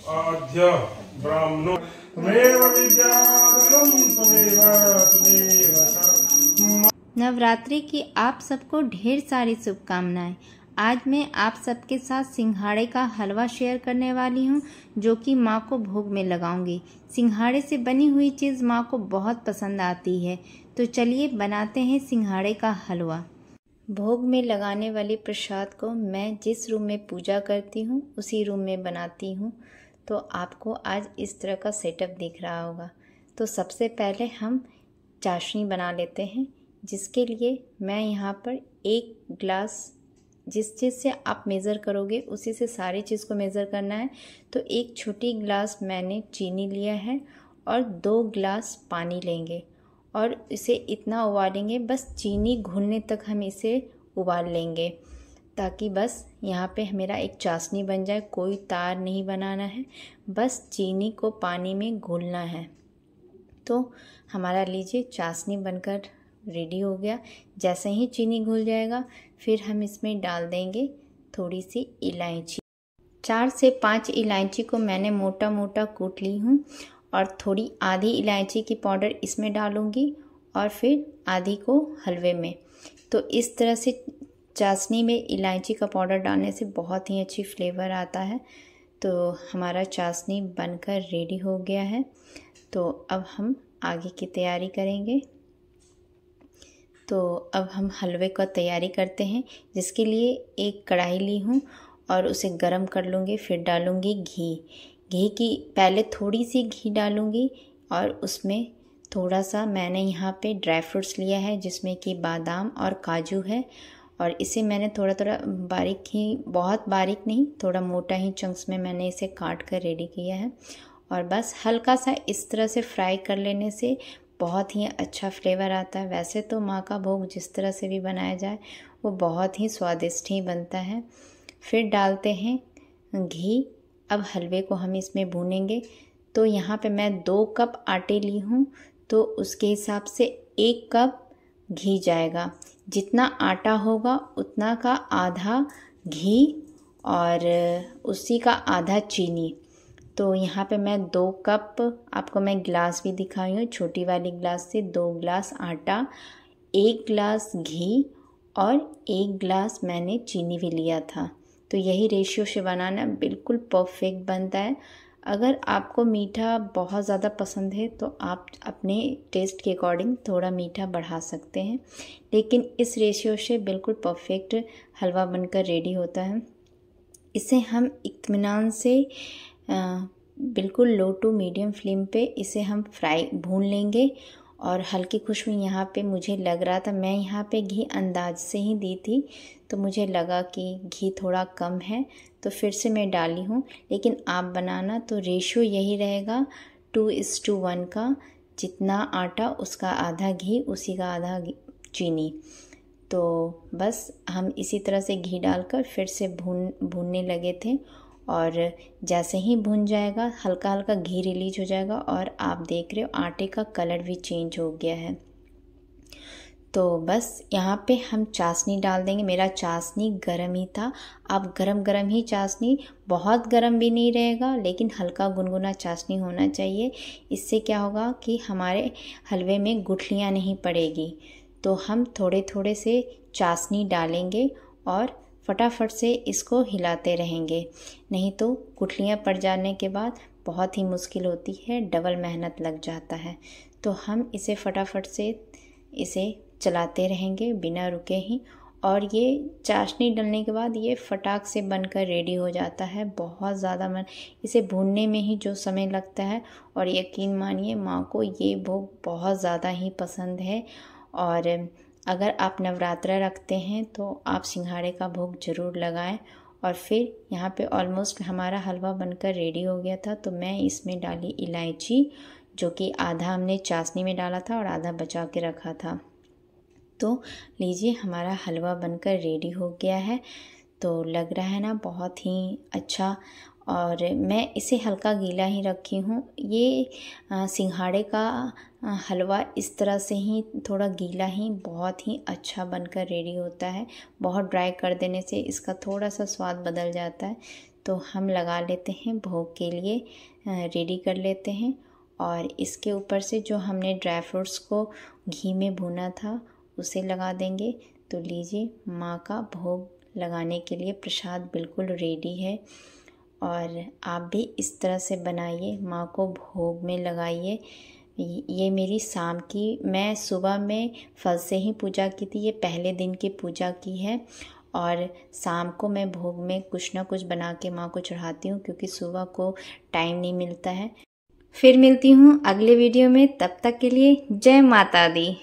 आद्य ब्राह्मणो त्वमेव विद्याधरं त्वमेव तदेव। नवरात्रि की आप सबको ढेर सारी शुभकामनाएं। आज मैं आप सबके साथ सिंघाड़े का हलवा शेयर करने वाली हूं, जो कि माँ को भोग में लगाऊंगी। सिंघाड़े से बनी हुई चीज़ माँ को बहुत पसंद आती है, तो चलिए बनाते हैं सिंघाड़े का हलवा। भोग में लगाने वाले प्रसाद को मैं जिस रूम में पूजा करती हूँ उसी रूम में बनाती हूँ, तो आपको आज इस तरह का सेटअप दिख रहा होगा। तो सबसे पहले हम चाशनी बना लेते हैं, जिसके लिए मैं यहाँ पर 1 गिलास, जिस चीज़ से आप मेज़र करोगे उसी से सारी चीज़ को मेज़र करना है। तो 1 छोटी गिलास मैंने चीनी लिया है और 2 गिलास पानी लेंगे और इसे इतना उबालेंगे, बस चीनी घुलने तक हम इसे उबाल लेंगे, ताकि बस यहाँ पे मेरा एक चाशनी बन जाए। कोई तार नहीं बनाना है, बस चीनी को पानी में घुलना है। तो हमारा लीजिए चाशनी बनकर रेडी हो गया। जैसे ही चीनी घुल जाएगा फिर हम इसमें डाल देंगे थोड़ी सी इलायची। 4 से 5 इलायची को मैंने मोटा मोटा कूट ली हूँ और थोड़ी आधी इलायची की पाउडर इसमें डालूँगी और फिर आधी को हलवे में। तो इस तरह से चाशनी में इलायची का पाउडर डालने से बहुत ही अच्छी फ्लेवर आता है। तो हमारा चाशनी बनकर रेडी हो गया है। तो अब हम आगे की तैयारी करेंगे। तो अब हम हलवे का तैयारी करते हैं, जिसके लिए एक कढ़ाई ली हूँ और उसे गरम कर लूँगी। फिर डालूँगी घी की पहले थोड़ी सी घी डालूँगी और उसमें थोड़ा सा मैंने यहाँ पे ड्राई फ्रूट्स लिया है, जिसमें कि बादाम और काजू है। और इसे मैंने थोड़ा थोड़ा बारीक ही, बहुत बारीक नहीं, थोड़ा मोटा ही चंक्स में मैंने इसे काट कर रेडी किया है। और बस हल्का सा इस तरह से फ्राई कर लेने से बहुत ही अच्छा फ्लेवर आता है। वैसे तो माँ का भोग जिस तरह से भी बनाया जाए वो बहुत ही स्वादिष्ट ही बनता है। फिर डालते हैं घी। अब हलवे को हम इसमें भूनेंगे। तो यहाँ पे मैं 2 कप आटे ली हूँ, तो उसके हिसाब से 1 कप घी जाएगा। जितना आटा होगा उतना का आधा घी और उसी का आधा चीनी। तो यहाँ पे मैं 2 कप, आपको मैं गिलास भी दिखाई हूँ, छोटी वाली गिलास से 2 गिलास आटा, 1 गिलास घी और 1 गिलास मैंने चीनी भी लिया था। तो यही रेशियो से बनाना बिल्कुल परफेक्ट बनता है। अगर आपको मीठा बहुत ज़्यादा पसंद है तो आप अपने टेस्ट के अकॉर्डिंग थोड़ा मीठा बढ़ा सकते हैं, लेकिन इस रेशियो से बिल्कुल परफेक्ट हलवा बनकर रेडी होता है। इसे हम इत्मीनान से बिल्कुल लो टू मीडियम फ्लेम पे इसे हम भून लेंगे। और हल्की खुशबू यहाँ पे मुझे लग रहा था, मैं यहाँ पे घी अंदाज से ही दी थी, तो मुझे लगा कि घी थोड़ा कम है, तो फिर से मैं डाली हूँ। लेकिन आप बनाना तो रेशियो यही रहेगा 2:1 का, जितना आटा उसका आधा घी, उसी का आधा चीनी। तो बस हम इसी तरह से घी डालकर फिर से भूनने लगे थे। और जैसे ही भुन जाएगा हल्का हल्का घी रिलीज हो जाएगा और आप देख रहे हो आटे का कलर भी चेंज हो गया है। तो बस यहाँ पे हम चाशनी डाल देंगे। मेरा चाशनी गरम ही था। आप गरम गरम ही चाशनी, बहुत गरम भी नहीं रहेगा, लेकिन हल्का गुनगुना चाशनी होना चाहिए। इससे क्या होगा कि हमारे हलवे में गुठलियाँ नहीं पड़ेगी। तो हम थोड़े थोड़े से चाशनी डालेंगे और फटाफट से इसको हिलाते रहेंगे, नहीं तो गुठलियाँ पड़ जाने के बाद बहुत ही मुश्किल होती है, डबल मेहनत लग जाता है। तो हम इसे फटाफट से इसे चलाते रहेंगे बिना रुके ही। और ये चाशनी डलने के बाद ये फटाक से बनकर रेडी हो जाता है। बहुत ज़्यादा इसे भूनने में ही जो समय लगता है, और यकीन मानिए माँ को ये भोग बहुत ज़्यादा ही पसंद है। और अगर आप नवरात्रा रखते हैं तो आप सिंघाड़े का भोग ज़रूर लगाएं। और फिर यहाँ पे ऑलमोस्ट हमारा हलवा बनकर रेडी हो गया था, तो मैं इसमें डाली इलायची, जो कि आधा हमने चाशनी में डाला था और आधा बचा के रखा था। तो लीजिए हमारा हलवा बनकर रेडी हो गया है। तो लग रहा है ना बहुत ही अच्छा। और मैं इसे हल्का गीला ही रखी हूँ। ये सिंघाड़े का हलवा इस तरह से ही थोड़ा गीला ही बहुत ही अच्छा बनकर रेडी होता है। बहुत ड्राई कर देने से इसका थोड़ा सा स्वाद बदल जाता है। तो हम लगा लेते हैं भोग के लिए, रेडी कर लेते हैं। और इसके ऊपर से जो हमने ड्राई फ्रूट्स को घी में भुना था उसे लगा देंगे। तो लीजिए, माँ का भोग लगाने के लिए प्रसाद बिल्कुल रेडी है। और आप भी इस तरह से बनाइए, माँ को भोग में लगाइए। ये मेरी शाम की, मैं सुबह में फल से ही पूजा की थी, ये पहले दिन की पूजा की है। और शाम को मैं भोग में कुछ ना कुछ बना के माँ को चढ़ाती हूँ, क्योंकि सुबह को टाइम नहीं मिलता है। फिर मिलती हूँ अगले वीडियो में, तब तक के लिए जय माता दी।